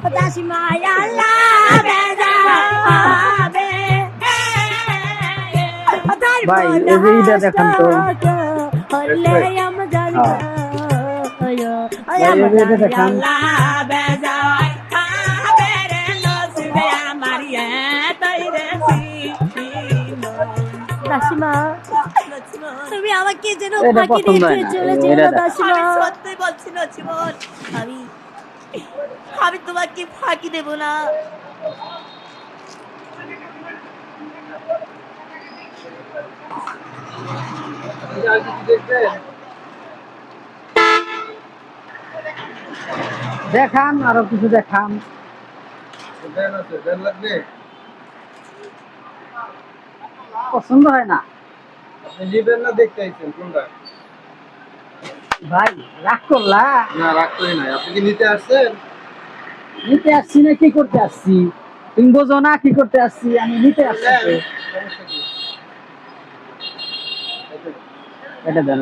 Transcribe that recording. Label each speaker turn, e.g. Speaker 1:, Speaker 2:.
Speaker 1: দাসিমা আল্লাহ বেজাবে
Speaker 2: ভাই এই যে ইটা দেখেন তো
Speaker 1: হলে আমদার
Speaker 2: ভাই এই যে এটা দেখেন
Speaker 1: আল্লাহ বেজায় খাবেরে নসিবে আমারিয়ে তাইরে দাসিমা তুমি আমাকে যেন
Speaker 2: এটা
Speaker 1: ফাঁকি
Speaker 2: পছন্দ হয়
Speaker 1: দিয়ে
Speaker 2: না,
Speaker 1: চলে
Speaker 2: এটা
Speaker 1: যেও
Speaker 2: দেখ।
Speaker 1: দাসিমা আমি সত্যি বলছি না জীবন আমি আমি তোমাকে ফাঁকি দেব না
Speaker 2: দেখান আরো কিছু দেখান পছন্দ হয় না
Speaker 3: নিবেন না দেখতে আইছেন কোনটা?
Speaker 2: ভাই রাগ করলা
Speaker 3: না রাগ করি নাই। আপনি কি নিতে আসছেন?
Speaker 2: নিতে আসছি না কি করতে আসছি তুমি বোঝো না কি করতে আসছি আমি নিতে আসছি তো।
Speaker 3: সমস্যা কি?
Speaker 2: এটা দেন